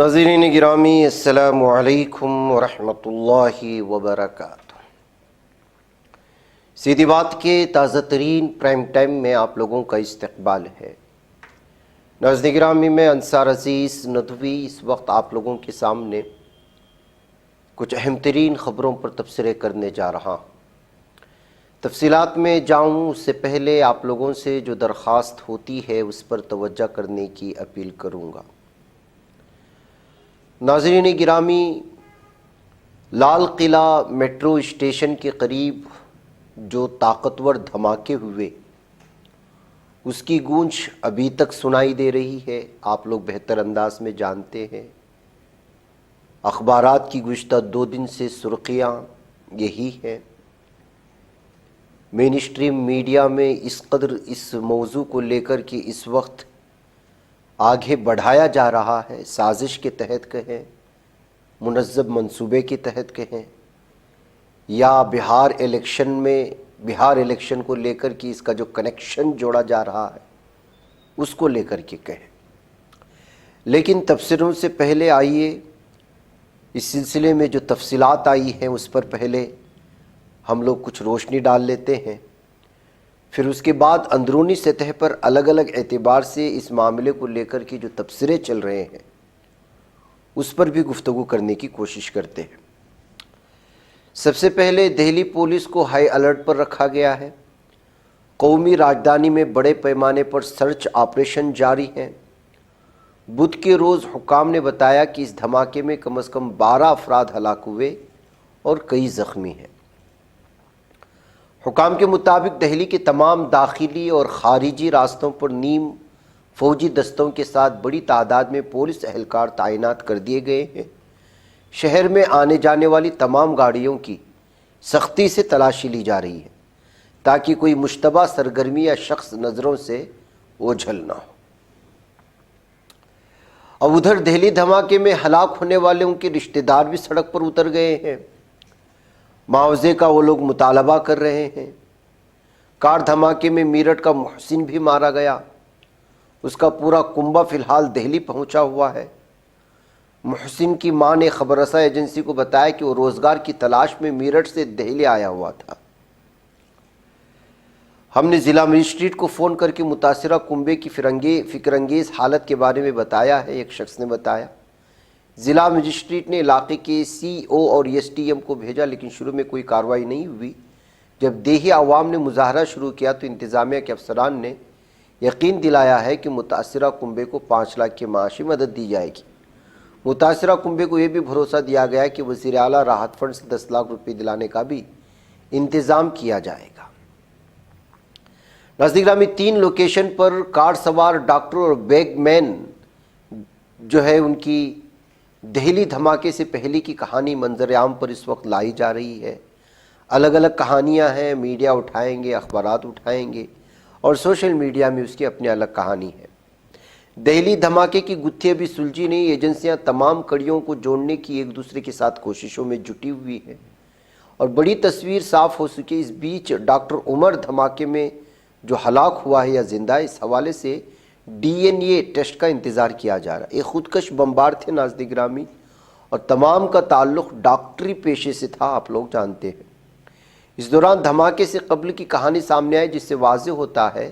ناظرین گرامی، السلام علیکم ورحمۃ اللہ وبرکاتہ۔ سیدھی بات کے تازہ ترین پرائم ٹائم میں آپ لوگوں کا استقبال ہے۔ ناظرین گرامی، میں انصار عزیز ندوی اس وقت آپ لوگوں کے سامنے کچھ اہم ترین خبروں پر تبصرے کرنے جا رہا ہوں۔ تفصیلات میں جاؤں اس سے پہلے آپ لوگوں سے جو درخواست ہوتی ہے اس پر توجہ کرنے کی اپیل کروں گا۔ ناظرین گرامی، لال قلعہ میٹرو اسٹیشن کے قریب جو طاقتور دھماکے ہوئے اس کی گونج ابھی تک سنائی دے رہی ہے۔ آپ لوگ بہتر انداز میں جانتے ہیں، اخبارات کی گزشتہ 2 دن سے سرخیاں یہی ہیں۔ مین اسٹریم میڈیا میں اس قدر اس موضوع کو لے کر کے اس وقت آگے بڑھایا جا رہا ہے، سازش کے تحت کہیں، منظم منصوبے کے تحت کہیں، یا بہار الیکشن کو لے کر کے اس کا جو کنیکشن جوڑا جا رہا ہے اس کو لے کر کے کہیں۔ لیکن تبصروں سے پہلے آئیے اس سلسلے میں جو تفصیلات آئی ہیں اس پر پہلے ہم لوگ کچھ روشنی ڈال لیتے ہیں، پھر اس کے بعد اندرونی سطح پر الگ الگ اعتبار سے اس معاملے کو لے کر کے جو تبصرے چل رہے ہیں اس پر بھی گفتگو کرنے کی کوشش کرتے ہیں۔ سب سے پہلے دہلی پولیس کو ہائی الرٹ پر رکھا گیا ہے۔ قومی راجدھانی میں بڑے پیمانے پر سرچ آپریشن جاری ہیں۔ بدھ کے روز حکام نے بتایا کہ اس دھماکے میں کم از کم 12 افراد ہلاک ہوئے اور کئی زخمی ہیں۔ حکام کے مطابق دہلی کے تمام داخلی اور خارجی راستوں پر نیم فوجی دستوں کے ساتھ بڑی تعداد میں پولیس اہلکار تعینات کر دیے گئے ہیں۔ شہر میں آنے جانے والی تمام گاڑیوں کی سختی سے تلاشی لی جا رہی ہے تاکہ کوئی مشتبہ سرگرمی یا شخص نظروں سے اوجھل نہ ہو۔ اب ادھر دہلی دھماکے میں ہلاک ہونے والوں کے رشتہ دار بھی سڑک پر اتر گئے ہیں۔ معاوضے کا وہ لوگ مطالبہ کر رہے ہیں۔ کار دھماکے میں میرٹھ کا محسن بھی مارا گیا، اس کا پورا کنبہ فی الحال دہلی پہنچا ہوا ہے۔ محسن کی ماں نے خبر رساں ایجنسی کو بتایا کہ وہ روزگار کی تلاش میں میرٹھ سے دہلی آیا ہوا تھا۔ ہم نے ضلع مجسٹریٹ کو فون کر کے متاثرہ کنبے کی فکر انگیز حالت کے بارے میں بتایا ہے۔ ایک شخص نے بتایا ضلع مجسٹریٹ نے علاقے کے سی او اور ایس ٹی ایم کو بھیجا، لیکن شروع میں کوئی کارروائی نہیں ہوئی۔ جب دیہی عوام نے مظاہرہ شروع کیا تو انتظامیہ کے افسران نے یقین دلایا ہے کہ متاثرہ کنبے کو 5 لاکھ کی معاشی مدد دی جائے گی۔ متاثرہ کنبے کو یہ بھی بھروسہ دیا گیا کہ وزیر اعلیٰ راحت فنڈ سے 10 لاکھ روپے دلانے کا بھی انتظام کیا جائے گا۔ ناظرین گرامی، 3 لوکیشن پر کار سوار ڈاکٹر اور بیگ مین جو ہے ان کی دہلی دھماکے سے پہلے کی کہانی منظر عام پر اس وقت لائی جا رہی ہے۔ الگ الگ کہانیاں ہیں، میڈیا اٹھائیں گے، اخبارات اٹھائیں گے اور سوشل میڈیا میں اس کی اپنی الگ کہانی ہے۔ دہلی دھماکے کی گتھی ابھی سلجھی نہیں۔ ایجنسیاں تمام کڑیوں کو جوڑنے کی ایک دوسرے کے ساتھ کوششوں میں جٹی ہوئی ہیں اور بڑی تصویر صاف ہو سکی۔ اس بیچ ڈاکٹر عمر دھماکے میں جو ہلاک ہوا ہے یا زندہ ہے، اس حوالے سے ڈی این اے ٹیسٹ کا انتظار کیا جا رہا ہے۔ ایک خودکش بمبار تھے ناظرین گرامی، اور تمام کا تعلق ڈاکٹری پیشے سے تھا، آپ لوگ جانتے ہیں۔ اس دوران دھماکے سے قبل کی کہانی سامنے آئی جس سے واضح ہوتا ہے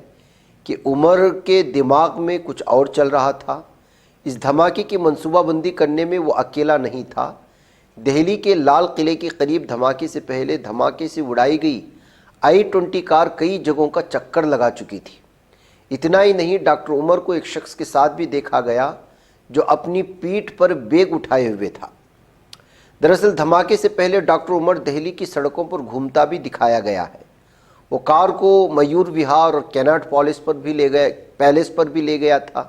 کہ عمر کے دماغ میں کچھ اور چل رہا تھا۔ اس دھماکے کی منصوبہ بندی کرنے میں وہ اکیلا نہیں تھا۔ دہلی کے لال قلعے کے قریب دھماکے سے پہلے دھماکے سے اڑائی گئی I-20 کار کئی جگہوں کا چکر لگا چکی تھی۔ اتنا ہی نہیں، ڈاکٹر عمر کو ایک شخص کے ساتھ بھی دیکھا گیا جو اپنی پیٹھ پر بیگ اٹھائے ہوئے تھا۔ دراصل دھماکے سے پہلے ڈاکٹر عمر دہلی کی سڑکوں پر گھومتا بھی دکھایا گیا ہے۔ وہ کار کو میور وہار اور کیناٹ پیلس پر بھی لے گیا تھا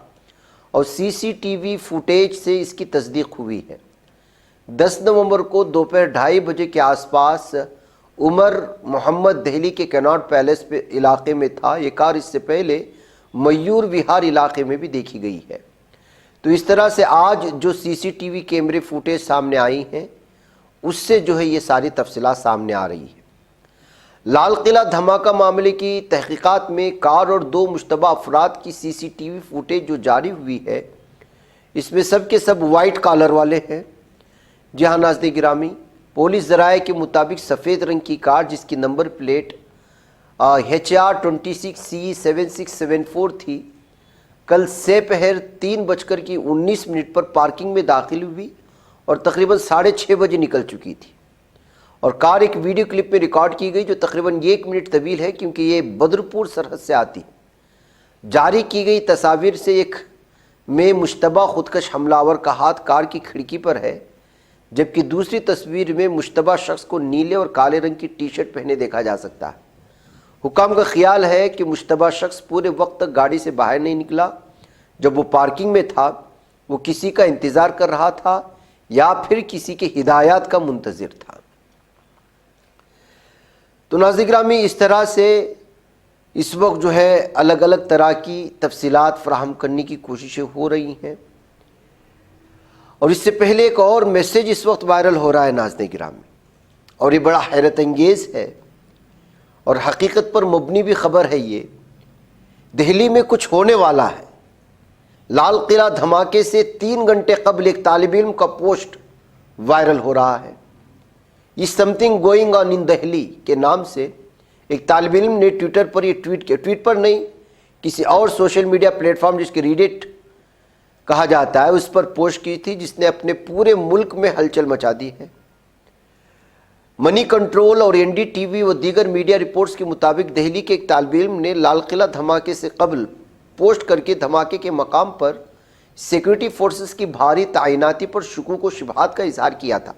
اور CCTV فوٹیج سے اس کی تصدیق ہوئی ہے۔ 10 نومبر کو دوپہر 2:30 بجے کے آس پاس عمر محمد دہلی کے کیناٹ پیلس علاقے میں تھا۔ یہ کار اس سے پہلے میور وہار علاقے میں بھی دیکھی گئی ہے۔ تو اس طرح سے آج جو CCTV کیمرے فوٹیج سامنے آئی ہیں اس سے جو ہے یہ ساری تفصیلات سامنے آ رہی ہے۔ لال قلعہ دھماکہ معاملے کی تحقیقات میں کار اور 2 مشتبہ افراد کی CCTV فوٹیج جو جاری ہوئی ہے، اس میں سب کے سب وائٹ کالر والے ہیں۔ جی ہاں ناظرین گرامی، پولیس ذرائع کے مطابق سفید رنگ کی کار جس کی نمبر پلیٹ HR26C7674 تھی، کل سے پہر 3:19 پر پارکنگ میں داخل ہوئی اور تقریباً 6:30 بجے نکل چکی تھی، اور کار ایک ویڈیو کلپ میں ریکارڈ کی گئی جو تقریباً 1 منٹ طویل ہے کیونکہ یہ بدرپور سرحد سے آتی ہے۔ جاری کی گئی تصاویر سے ایک میں مشتبہ خودکش حملہ آور کا ہاتھ کار کی کھڑکی پر ہے، جبکہ دوسری تصویر میں مشتبہ شخص کو نیلے اور کالے رنگ کی ٹی شرٹ پہنے دیکھا جا سکتا ہے۔ حکام کا خیال ہے کہ مشتبہ شخص پورے وقت تک گاڑی سے باہر نہیں نکلا جب وہ پارکنگ میں تھا، وہ کسی کا انتظار کر رہا تھا یا پھر کسی کے ہدایات کا منتظر تھا۔ تو ناظرین گرامی، اس طرح سے اس وقت جو ہے الگ الگ طرح کی تفصیلات فراہم کرنے کی کوششیں ہو رہی ہیں، اور اس سے پہلے ایک اور میسیج اس وقت وائرل ہو رہا ہے ناظرین گرامی، اور یہ بڑا حیرت انگیز ہے اور حقیقت پر مبنی بھی خبر ہے۔ یہ دہلی میں کچھ ہونے والا ہے۔ لال قلعہ دھماکے سے 3 گھنٹے قبل ایک طالب علم کا پوسٹ وائرل ہو رہا ہے۔ یہ سمتھنگ گوئنگ آن ان دہلی کے نام سے ایک طالب علم نے ٹویٹر پر یہ ٹویٹ کیا، ٹویٹ پر نہیں، کسی اور سوشل میڈیا پلیٹ فارم جس کے ریڈٹ کہا جاتا ہے اس پر پوسٹ کی تھی، جس نے اپنے پورے ملک میں ہلچل مچا دی ہے۔ منی کنٹرول اور NDTV و دیگر میڈیا رپورٹس کے مطابق دہلی کے ایک طالب علم نے لال قلعہ دھماکے سے قبل پوسٹ کر کے دھماکے کے مقام پر سیکورٹی فورسز کی بھاری تعیناتی پر شکوک و شبہات کا اظہار کیا تھا۔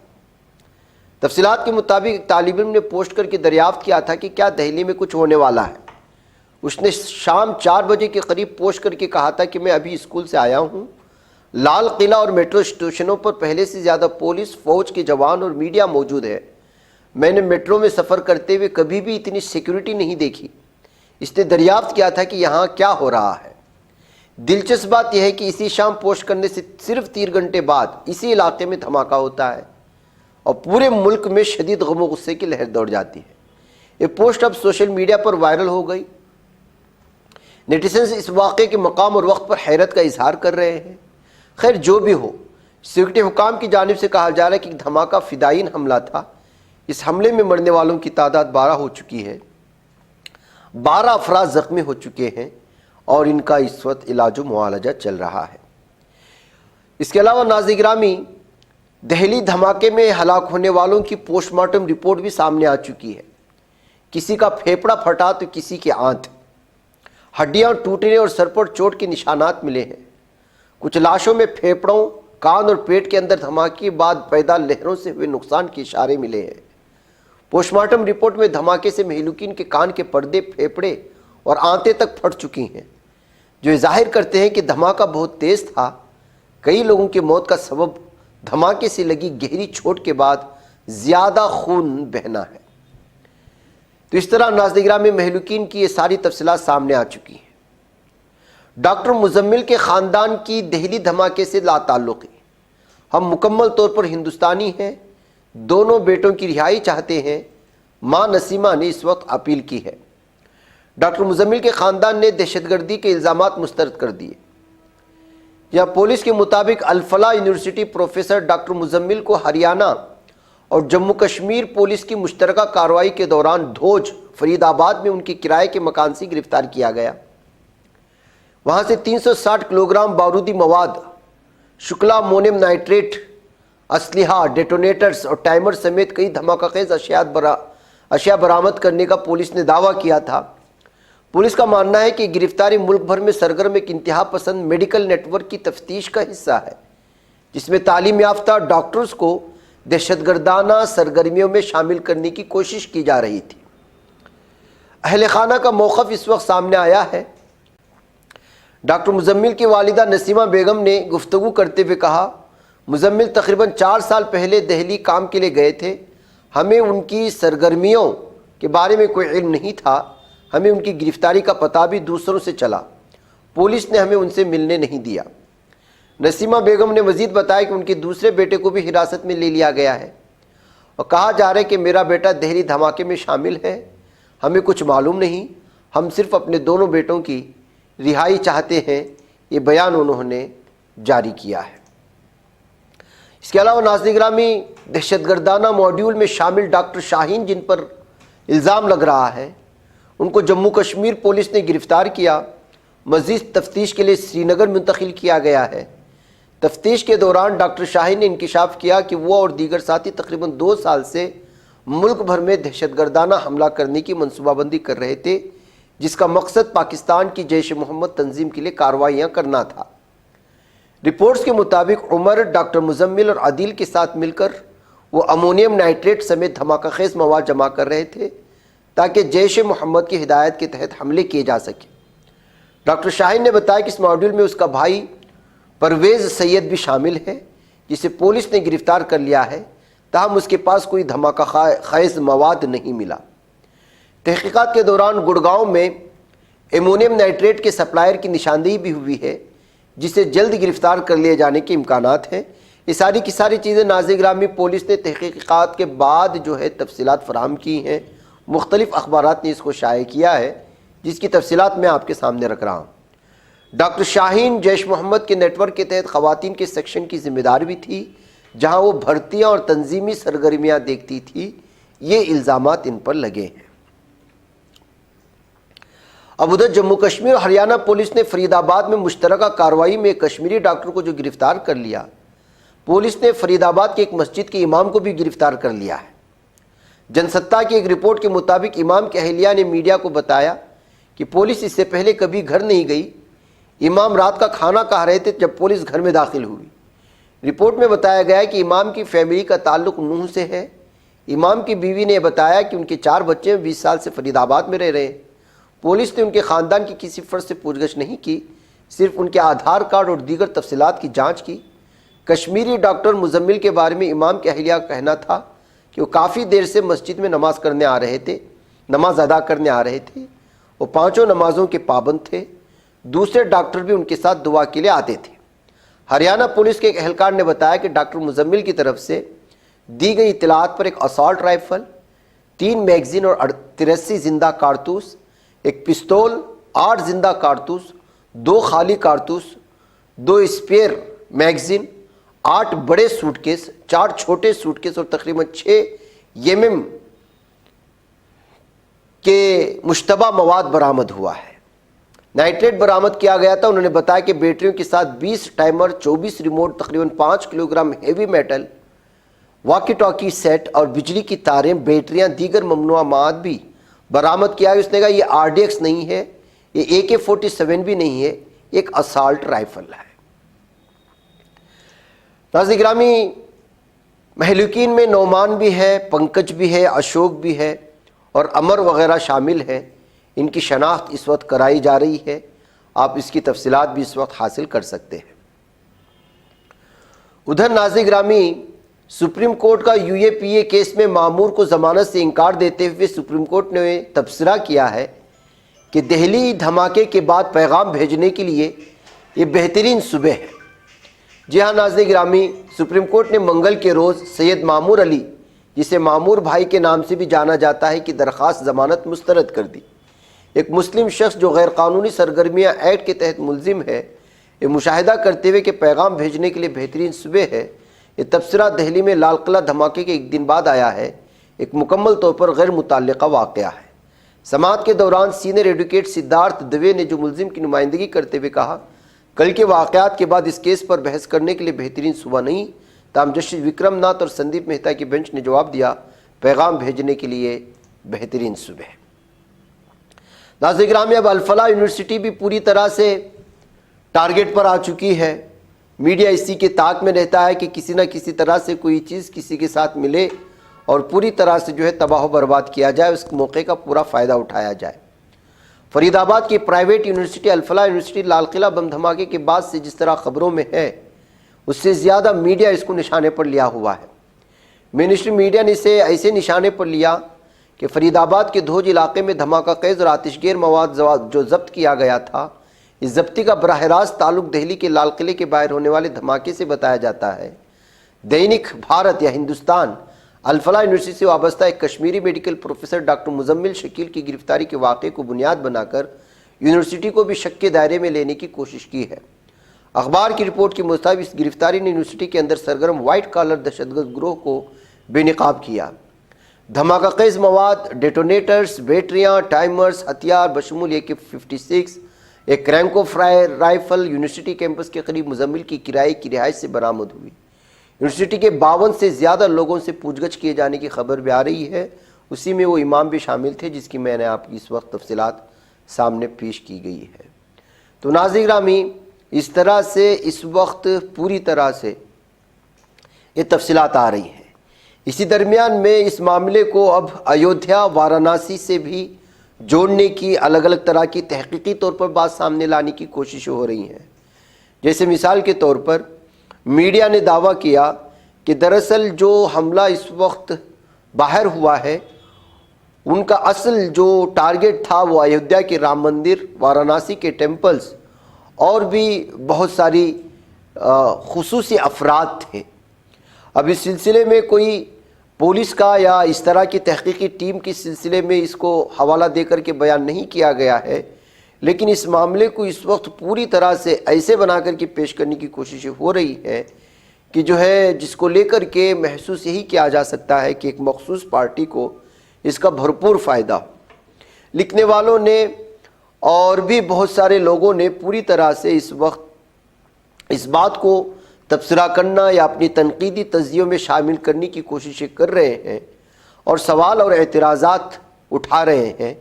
تفصیلات کے مطابق ایک طالب علم نے پوسٹ کر کے دریافت کیا تھا کہ کیا دہلی میں کچھ ہونے والا ہے۔ اس نے شام 4 بجے کے قریب پوسٹ کر کے کہا تھا کہ میں ابھی اسکول سے آیا ہوں، لال قلعہ اور میٹرو اسٹیشنوں پر پہلے سے زیادہ پولیس، فوج کے جوان اور میڈیا موجود ہے۔ میں نے میٹرو میں سفر کرتے ہوئے کبھی بھی اتنی سیکورٹی نہیں دیکھی۔ اس نے دریافت کیا تھا کہ یہاں کیا ہو رہا ہے۔ دلچسپ بات یہ ہے کہ اسی شام پوسٹ کرنے سے صرف 3 گھنٹے بعد اسی علاقے میں دھماکہ ہوتا ہے اور پورے ملک میں شدید غم و غصے کی لہر دوڑ جاتی ہے۔ یہ پوسٹ اب سوشل میڈیا پر وائرل ہو گئی۔ نیٹیزنز اس واقعے کے مقام اور وقت پر حیرت کا اظہار کر رہے ہیں۔ خیر جو بھی ہو، سیکورٹی حکام کی جانب سے کہا جا رہا ہے کہ دھماکہ فدائین حملہ تھا۔ اس حملے میں مرنے والوں کی تعداد 12 ہو چکی ہے، 12 افراد زخمی ہو چکے ہیں اور ان کا اس وقت علاج و معالجہ چل رہا ہے۔ اس کے علاوہ ناظرین گرامی، دہلی دھماکے میں ہلاک ہونے والوں کی پوسٹ مارٹم رپورٹ بھی سامنے آ چکی ہے۔ کسی کا پھیپھڑا پھٹا تو کسی کی آنت، ہڈیاں ٹوٹنے اور سر پر چوٹ کے نشانات ملے ہیں۔ کچھ لاشوں میں پھیپھڑوں، کان اور پیٹ کے اندر دھماکے کے بعد پیدا لہروں سے ہوئے نقصان کے اشارے ملے ہیں۔ پوسٹ مارٹم رپورٹ میں دھماکے سے مہلوکین کے کان کے پردے، پھیپھڑے اور آنتیں تک پھٹ چکی ہیں، جو یہ ظاہر کرتے ہیں کہ دھماکہ بہت تیز تھا۔ کئی لوگوں کی موت کا سبب دھماکے سے لگی گہری چوٹ کے بعد زیادہ خون بہنا ہے۔ تو اس طرح ناظرین گرامی، مہلوکین کی یہ ساری تفصیلات سامنے آ چکی ہیں۔ ڈاکٹر مزمل کے خاندان کی دہلی دھماکے سے لا تعلقی۔ ہم مکمل طور پر ہندوستانی ہیں، دونوں بیٹوں کی رہائی چاہتے ہیں، ماں نسیمہ نے اس وقت اپیل کی ہے۔ ڈاکٹر مزمل کے خاندان نے دہشت گردی کے الزامات مسترد کر دیے۔ یا پولیس کے مطابق الفلاح یونیورسٹی پروفیسر ڈاکٹر مزمل کو ہریانہ اور جموں کشمیر پولیس کی مشترکہ کارروائی کے دوران دھوج، فرید آباد میں ان کے کرائے کے مکان سے گرفتار کیا گیا۔ وہاں سے 360 کلوگرام بارودی مواد، شکلا مونیم نائٹریٹ، اسلحہ، ڈیٹونیٹرز اور ٹائمر سمیت کئی دھماکہ خیز اشیاء برآمد کرنے کا پولیس نے دعویٰ کیا تھا۔ پولیس کا ماننا ہے کہ گرفتاری ملک بھر میں سرگرم ایک انتہا پسند میڈیکل نیٹ ورک کی تفتیش کا حصہ ہے، جس میں تعلیم یافتہ ڈاکٹرز کو دہشت گردانہ سرگرمیوں میں شامل کرنے کی کوشش کی جا رہی تھی۔ اہل خانہ کا موقف اس وقت سامنے آیا ہے۔ ڈاکٹر مزمل کی والدہ نسیمہ بیگم نے گفتگو کرتے ہوئے کہا، مزمل تقریباً 4 سال پہلے دہلی کام کے لیے گئے تھے۔ ہمیں ان کی سرگرمیوں کے بارے میں کوئی علم نہیں تھا۔ ہمیں ان کی گرفتاری کا پتہ بھی دوسروں سے چلا۔ پولیس نے ہمیں ان سے ملنے نہیں دیا۔ نسیمہ بیگم نے مزید بتایا کہ ان کے دوسرے بیٹے کو بھی حراست میں لے لیا گیا ہے اور کہا جا رہا ہے کہ میرا بیٹا دہلی دھماکے میں شامل ہے۔ ہمیں کچھ معلوم نہیں، ہم صرف اپنے دونوں بیٹوں کی رہائی چاہتے ہیں۔ یہ بیان انہوں نے جاری کیا ہے۔ اس کے علاوہ ناظرین گرامی، دہشت گردانہ ماڈیول میں شامل ڈاکٹر شاہین جن پر الزام لگ رہا ہے، ان کو جموں کشمیر پولیس نے گرفتار کیا، مزید تفتیش کے لیے سری نگر منتقل کیا گیا ہے۔ تفتیش کے دوران ڈاکٹر شاہین نے انکشاف کیا کہ وہ اور دیگر ساتھی تقریباً 2 سال سے ملک بھر میں دہشت گردانہ حملہ کرنے کی منصوبہ بندی کر رہے تھے، جس کا مقصد پاکستان کی جیش محمد تنظیم کے لیے کارروائیاں کرنا تھا۔ رپورٹس کے مطابق عمر، ڈاکٹر مزمل اور عادل کے ساتھ مل کر وہ امونیم نائٹریٹ سمیت دھماکہ خیز مواد جمع کر رہے تھے تاکہ جیش محمد کی ہدایت کے تحت حملے کیے جا سکے۔ ڈاکٹر شاہین نے بتایا کہ اس ماڈیول میں اس کا بھائی پرویز سید بھی شامل ہے، جسے پولیس نے گرفتار کر لیا ہے، تاہم اس کے پاس کوئی دھماکہ خیز مواد نہیں ملا۔ تحقیقات کے دوران گڑگاؤں میں امونیم نائٹریٹ کے سپلائر کی نشاندہی بھی ہوئی ہے، جسے جلد گرفتار کر لیے جانے کے امکانات ہیں۔ یہ ساری کی ساری چیزیں ناظرین گرامی پولیس نے تحقیقات کے بعد تفصیلات فراہم کی ہیں۔ مختلف اخبارات نے اس کو شائع کیا ہے، جس کی تفصیلات میں آپ کے سامنے رکھ رہا ہوں۔ ڈاکٹر شاہین جیش محمد کے نیٹ ورک کے تحت خواتین کے سیکشن کی ذمہ دار بھی تھی، جہاں وہ بھرتیاں اور تنظیمی سرگرمیاں دیکھتی تھی۔ یہ الزامات ان پر لگے ہیں۔ اب ادھر جموں کشمیر اور ہریانہ پولیس نے فرید آباد میں مشترکہ کارروائی میں ایک کشمیری ڈاکٹر کو جو گرفتار کر لیا۔ پولیس نے فرید آباد کے ایک مسجد کے امام کو بھی گرفتار کر لیا ہے۔ جن ستا کی ایک رپورٹ کے مطابق امام کی اہلیہ نے میڈیا کو بتایا کہ پولیس اس سے پہلے کبھی گھر نہیں گئی۔ امام رات کا کھانا کھا رہے تھے جب پولیس گھر میں داخل ہوئی۔ رپورٹ میں بتایا گیا ہے کہ امام کی فیملی کا تعلق نوح سے ہے۔ امام کی بیوی نے بتایا کہ ان کے 4 بچے 20 سال سے فرید آباد میں رہ رہے ہیں۔ پولیس نے ان کے خاندان کی کسی فرد سے پوچھ گچھ نہیں کی، صرف ان کے آدھار کارڈ اور دیگر تفصیلات کی جانچ کی۔ کشمیری ڈاکٹر مزمل کے بارے میں امام کے اہلیہ کا کہنا تھا کہ وہ کافی دیر سے مسجد میں نماز ادا کرنے آ رہے تھے۔ وہ 5 نمازوں کے پابند تھے۔ دوسرے ڈاکٹر بھی ان کے ساتھ دعا کے لیے آتے تھے۔ ہریانہ پولیس کے ایک اہلکار نے بتایا کہ ڈاکٹر مزمل کی طرف سے دی گئی اطلاعات پر ایک اسالٹ رائفل، 3 میگزین اور 83 زندہ کارتوس، ایک پستول، 8 زندہ کارتوس، 2 خالی کارتوس، 2 اسپیئر میگزین، 8 بڑے سوٹ کیس، 4 چھوٹے سوٹ کیس اور تقریباً 6 mm کے مشتبہ مواد برآمد ہوا ہے۔ نائٹریٹ برآمد کیا گیا تھا۔ انہوں نے بتایا کہ بیٹریوں کے ساتھ 20 ٹائمر، 24 ریموٹ، تقریباً 5 kilogram heavy metal, walkie talkie set اور بجلی کی تاریں، بیٹریاں، دیگر ممنوعہ مواد بھی برآمد کیا ہے۔ اس نے کہا یہ RDX نہیں ہے، یہ AK-47 بھی نہیں ہے، ایک اسالٹ رائفل ہے۔ ناظرین گرامی، مہلوکین میں نعمان بھی ہے، پنکج بھی ہے، اشوک بھی ہے اور امر وغیرہ شامل ہیں۔ ان کی شناخت اس وقت کرائی جا رہی ہے۔ آپ اس کی تفصیلات بھی اس وقت حاصل کر سکتے ہیں۔ ادھر ناظرین گرامی، سپریم کورٹ کا UAPA کیس میں مامور کو ضمانت سے انکار دیتے ہوئے سپریم کورٹ نے تبصرہ کیا ہے کہ دہلی دھماکے کے بعد پیغام بھیجنے کے لیے یہ بہترین صبح ہے۔ جی ہاں ناظرین گرامی، سپریم کورٹ نے منگل کے روز سید مامور علی، جسے مامور بھائی کے نام سے بھی جانا جاتا ہے، کی درخواست ضمانت مسترد کر دی۔ ایک مسلم شخص جو غیر قانونی سرگرمیاں ایکٹ کے تحت ملزم ہے، یہ مشاہدہ کرتے ہوئے کہ پیغام بھیجنے کے لیے بہترین صبح ہے۔ یہ تبصرہ دہلی میں لال قلعہ دھماکے کے ایک دن بعد آیا ہے، ایک مکمل طور پر غیر متعلقہ واقعہ ہے۔ سماعت کے دوران سینئر ایڈوکیٹ سدھارتھ دوے نے جو ملزم کی نمائندگی کرتے ہوئے کہا، کل کے واقعات کے بعد اس کیس پر بحث کرنے کے لیے بہترین صبح نہیں، تاہم جسٹس وکرم ناتھ اور سندیپ مہتا کی بینچ نے جواب دیا، پیغام بھیجنے کے لیے بہترین صبح۔ ناظرین گرامی، اب الفلاح یونیورسٹی بھی پوری طرح سے ٹارگٹ پر آ چکی ہے۔ میڈیا اسی کے طاق میں رہتا ہے کہ کسی نہ کسی طرح سے کوئی چیز کسی کے ساتھ ملے اور پوری طرح سے تباہ و برباد کیا جائے، اس موقع کا پورا فائدہ اٹھایا جائے۔ فرید آباد کی پرائیویٹ یونیورسٹی الفلاح یونیورسٹی لال قلعہ بم دھماکے کے بعد سے جس طرح خبروں میں ہے، اس سے زیادہ میڈیا اس کو نشانے پر لیا ہوا ہے۔ مینسٹریم میڈیا نے اسے ایسے نشانے پر لیا کہ فرید آباد کے دھوج علاقے میں دھماکہ خیز اور آتش گیر مواد جو ضبط کیا گیا تھا، اس ضبطی کا براہ راست تعلق دہلی کے لال قلعے کے باہر ہونے والے دھماکے سے بتایا جاتا ہے۔ دینک بھارت یا ہندوستان الفلاح یونیورسٹی سے وابستہ ایک Kashmiri medical professor doctor Muzammil Shakeel کی گرفتاری کے واقعے کو بنیاد بنا کر یونیورسٹی کو بھی شک کے دائرے میں لینے کی کوشش کی ہے۔ اخبار کی رپورٹ کے مطابق اس گرفتاری نے یونیورسٹی کے اندر سرگرم وائٹ کالر دہشت گرد گروہ کو بے نقاب کیا۔ دھماکہ خیز مواد، ڈیٹونیٹرز، بیٹریاں، ٹائمرز، ہتھیار بشمول AK-56، ایک کرینکو رائفل یونیورسٹی کیمپس کے قریب مزمل کی کرائے کی رہائش سے برآمد ہوئی۔ یونیورسٹی کے 52 سے زیادہ لوگوں سے پوچھ گچھ کیے جانے کی خبر بھی آ رہی ہے، اسی میں وہ امام بھی شامل تھے جس کی میں نے آپ کی اس وقت تفصیلات سامنے پیش کی گئی ہے۔ تو ناظرین گرامی، اس طرح سے اس وقت پوری طرح سے یہ تفصیلات آ رہی ہیں۔ اسی درمیان میں اس معاملے کو اب ایودھیا، وارانسی سے بھی جوڑنے کی الگ الگ طرح کی تحقیقی طور پر بات سامنے لانے کی کوشش ہو رہی ہیں۔ جیسے مثال کے طور پر میڈیا نے دعویٰ کیا کہ دراصل جو حملہ اس وقت باہر ہوا ہے ان کا اصل جو ٹارگٹ تھا وہ ایودھیا کے رام مندر، وارانسی کے ٹیمپلز اور بھی بہت ساری خصوصی افراد تھے۔ اب اس سلسلے میں کوئی پولیس کا یا اس طرح کی تحقیقی ٹیم کے سلسلے میں اس کو حوالہ دے کر کے بیان نہیں کیا گیا ہے، لیکن اس معاملے کو اس وقت پوری طرح سے ایسے بنا کر کے پیش کرنے کی کوششیں ہو رہی ہیں کہ جو ہے جس کو لے کر کے محسوس یہی کیا جا سکتا ہے کہ ایک مخصوص پارٹی کو اس کا بھرپور فائدہ ہو۔ لکھنے والوں نے اور بھی بہت سارے لوگوں نے پوری طرح سے اس وقت اس بات کو تبصرہ کرنا یا اپنی تنقیدی تجزیوں میں شامل کرنے کی کوششیں کر رہے ہیں اور سوال اور اعتراضات اٹھا رہے ہیں۔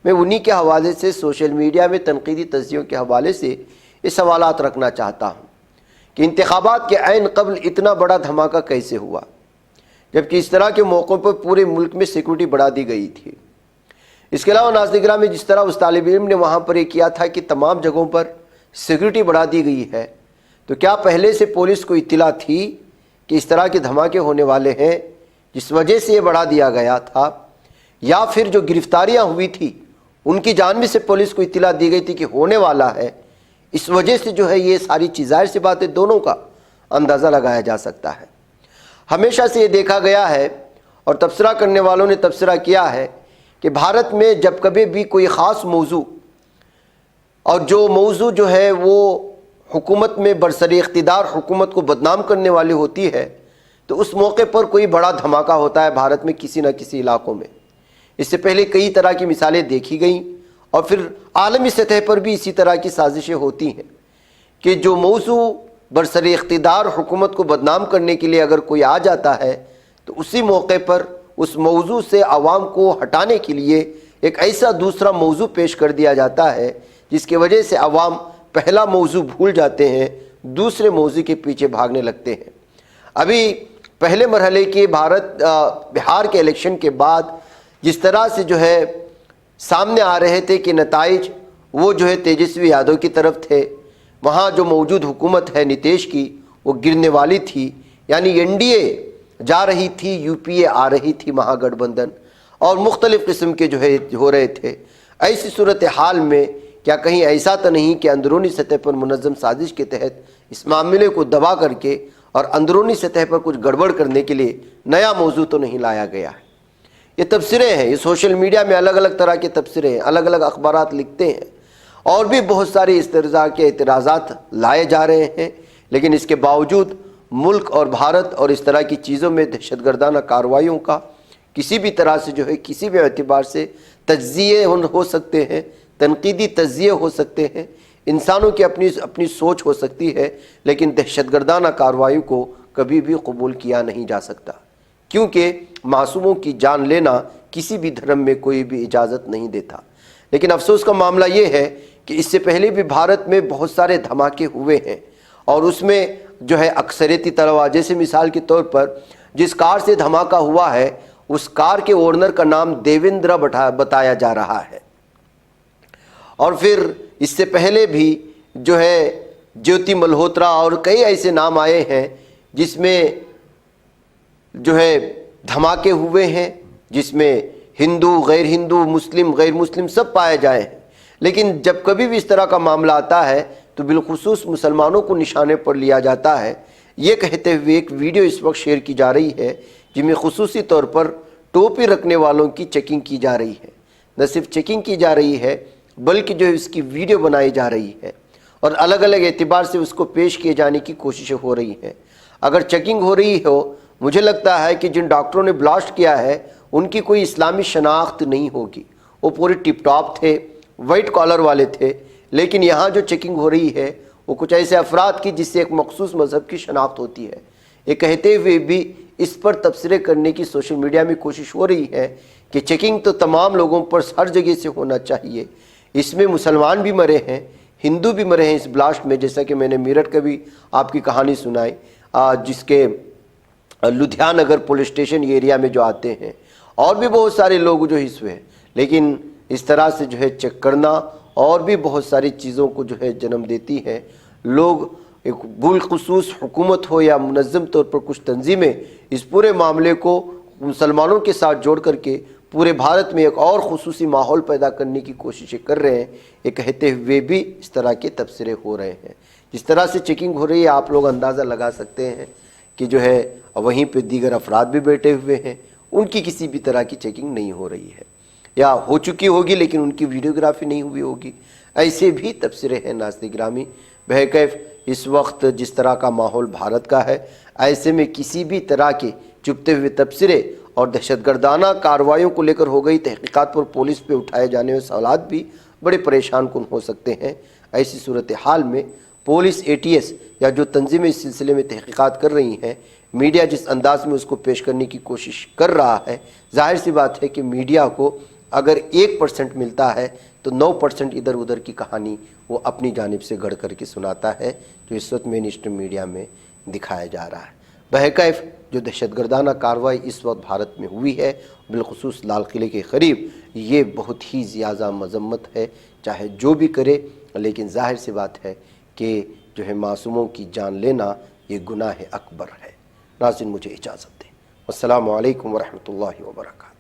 میں انہی کے حوالے سے سوشل میڈیا میں تنقیدی تجزیوں کے حوالے سے یہ سوالات رکھنا چاہتا ہوں کہ انتخابات کے عین قبل اتنا بڑا دھماکہ کیسے ہوا، جبکہ اس طرح کے موقعوں پر پورے ملک میں سیکورٹی بڑھا دی گئی تھی۔ اس کے علاوہ ناظرین گرامی، جس طرح اس طالب علم نے وہاں پر یہ کیا تھا کہ تمام جگہوں پر سیکورٹی بڑھا دی گئی ہے، تو کیا پہلے سے پولیس کو اطلاع تھی کہ اس طرح کے دھماکے ہونے والے ہیں جس وجہ سے یہ بڑھا دیا گیا تھا، یا پھر جو گرفتاریاں ہوئی تھی ان کی جانب سے پولیس کو اطلاع دی گئی تھی کہ ہونے والا ہے، اس وجہ سے جو ہے یہ ساری ظاہر سی باتیں دونوں کا اندازہ لگایا جا سکتا ہے۔ ہمیشہ سے یہ دیکھا گیا ہے اور تبصرہ کرنے والوں نے تبصرہ کیا ہے کہ بھارت میں جب کبھی بھی کوئی خاص موضوع اور جو موضوع جو ہے وہ حکومت میں برسر اقتدار حکومت کو بدنام کرنے والی ہوتی ہے تو اس موقع پر کوئی بڑا دھماکہ ہوتا ہے بھارت میں کسی نہ کسی علاقوں میں۔ اس سے پہلے کئی طرح کی مثالیں دیکھی گئیں اور پھر عالمی سطح پر بھی اسی طرح کی سازشیں ہوتی ہیں کہ جو موضوع برسر اقتدار حکومت کو بدنام کرنے کے لیے اگر کوئی آ جاتا ہے تو اسی موقع پر اس موضوع سے عوام کو ہٹانے کے لیے ایک ایسا دوسرا موضوع پیش کر دیا جاتا ہے جس کی وجہ سے عوام پہلا موضوع بھول جاتے ہیں، دوسرے موضوع کے پیچھے بھاگنے لگتے ہیں۔ ابھی پہلے مرحلے کے بہار کے الیکشن کے بعد جس طرح سے جو ہے سامنے آ رہے تھے کہ نتائج وہ جو ہے تیجسوی یادو کی طرف تھے، وہاں جو موجود حکومت ہے نتیش کی وہ گرنے والی تھی، یعنی NDA جا رہی تھی، UPA آ رہی تھی، مہا گٹھ بندھن اور مختلف قسم کے جو ہے ہو رہے تھے۔ ایسی صورتحال میں کیا کہیں ایسا تو نہیں کہ اندرونی سطح پر منظم سازش کے تحت اس معاملے کو دبا کر کے اور اندرونی سطح پر کچھ گڑبڑ کرنے کے لیے نیا موضوع تو نہیں لایا گیا ہے؟ یہ تبصرے ہیں، یہ سوشل میڈیا میں الگ الگ طرح کے تبصرے ہیں، الگ الگ اخبارات لکھتے ہیں اور بھی بہت سارے اس طرح کے اعتراضات لائے جا رہے ہیں، لیکن اس کے باوجود ملک اور بھارت اور اس طرح کی چیزوں میں دہشت گردانہ کارروائیوں کا کسی بھی طرح سے جو ہے کسی بھی اعتبار سے تجزیے ہو سکتے ہیں، تنقیدی تجزیے ہو سکتے ہیں، انسانوں کی اپنی سوچ ہو سکتی ہے، لیکن دہشت گردانہ کارروائیوں کو کبھی بھی قبول کیا نہیں جا سکتا، کیونکہ معصوموں کی جان لینا کسی بھی دھرم میں کوئی بھی اجازت نہیں دیتا۔ لیکن افسوس کا معاملہ یہ ہے کہ اس سے پہلے بھی بھارت میں بہت سارے دھماکے ہوئے ہیں اور اس میں جو ہے اکثریتی طلباء، جیسے مثال کے طور پر جس کار سے دھماکہ ہوا ہے اس کار کے اونر کا نام دیویندر بتایا جا رہا ہے، اور پھر اس سے پہلے بھی جو ہے جیوتی ملہوترا اور کئی ایسے نام آئے ہیں جس میں جو ہے دھماکے ہوئے ہیں، جس میں ہندو، غیر ہندو، مسلم، غیر مسلم سب پائے جائے ہیں۔ لیکن جب کبھی بھی اس طرح کا معاملہ آتا ہے تو بالخصوص مسلمانوں کو نشانے پر لیا جاتا ہے۔ یہ کہتے ہوئے ایک ویڈیو اس وقت شیئر کی جا رہی ہے جن میں خصوصی طور پر ٹوپی رکھنے والوں کی چیکنگ کی جا رہی ہے، نہ صرف چیکنگ کی جا رہی ہے بلکہ جو ہے اس کی ویڈیو بنائی جا رہی ہے اور الگ الگ اعتبار سے اس کو پیش کیے جانے کی کوششیں ہو رہی ہیں۔ اگر چیکنگ ہو رہی ہو، مجھے لگتا ہے کہ جن ڈاکٹروں نے بلاسٹ کیا ہے ان کی کوئی اسلامی شناخت نہیں ہوگی، وہ پورے ٹپ ٹاپ تھے، وائٹ کالر والے تھے، لیکن یہاں جو چیکنگ ہو رہی ہے وہ کچھ ایسے افراد کی جس سے ایک مخصوص مذہب کی شناخت ہوتی ہے۔ یہ کہتے ہوئے بھی اس پر تبصرے کرنے کی سوشل میڈیا میں کوشش ہو رہی ہے کہ چیکنگ تو تمام لوگوں پر ہر جگہ سے ہونا چاہیے، اس میں مسلمان بھی مرے ہیں، ہندو بھی مرے ہیں اس بلاسٹ میں، جیسا کہ میں نے میرٹھ کا بھی آپ کی کہانی سنائی، جس کے لدھیان نگر پولیس اسٹیشن ایریا میں جو آتے ہیں، اور بھی بہت سارے لوگ جو اس میں، لیکن اس طرح سے جو ہے چیک کرنا اور بھی بہت ساری چیزوں کو جو ہے جنم دیتی ہے۔ لوگ بالخصوص حکومت ہو یا منظم طور پر کچھ تنظیمیں اس پورے معاملے کو مسلمانوں کے ساتھ جوڑ کر کے پورے بھارت میں ایک اور خصوصی ماحول پیدا کرنے کی کوششیں کر رہے ہیں، یہ کہتے ہوئے بھی اس طرح کے تبصرے ہو رہے ہیں۔ جس طرح سے چیکنگ ہو رہی ہے آپ لوگ اندازہ لگا سکتے ہیں کہ جو ہے وہیں پہ دیگر افراد بھی بیٹھے ہوئے ہیں، ان کی کسی بھی طرح کی چیکنگ نہیں ہو رہی ہے، یا ہو چکی ہوگی لیکن ان کی ویڈیوگرافی نہیں ہوئی ہوگی۔ ایسے بھی تبصرے ہیں ناظرین گرامی۔ بہرکیف اس وقت جس طرح کا ماحول بھارت کا ہے، ایسے میں کسی بھی طرح کے چپتے ہوئے تبصرے اور دہشت گردانہ کارروائیوں کو لے کر ہو گئی تحقیقات پر پولیس پہ اٹھائے جانے والے سوالات بھی بڑے پریشان کن ہو سکتے ہیں۔ ایسی صورتحال میں پولیس اے ٹی ایس یا جو تنظیمیں اس سلسلے میں تحقیقات کر رہی ہیں، میڈیا جس انداز میں اس کو پیش کرنے کی کوشش کر رہا ہے، ظاہر سی بات ہے کہ میڈیا کو اگر 1% ملتا ہے تو 9% ادھر ادھر کی کہانی وہ اپنی جانب سے گڑھ کر کے سناتا ہے، جو اس وقت مین اسٹریم میڈیا میں دکھایا جا رہا ہے۔ بہرکیف جو دہشت گردانہ کارروائی اس وقت بھارت میں ہوئی ہے، بالخصوص لال قلعے کے قریب، یہ بہت ہی زیادہ مذمت ہے، چاہے جو بھی کرے، لیکن ظاہر سی بات ہے کہ جو ہے معصوموں کی جان لینا یہ گناہ اکبر ہے۔ ناظرین مجھے اجازت دیں۔ السلام علیکم ورحمۃ اللہ وبرکاتہ۔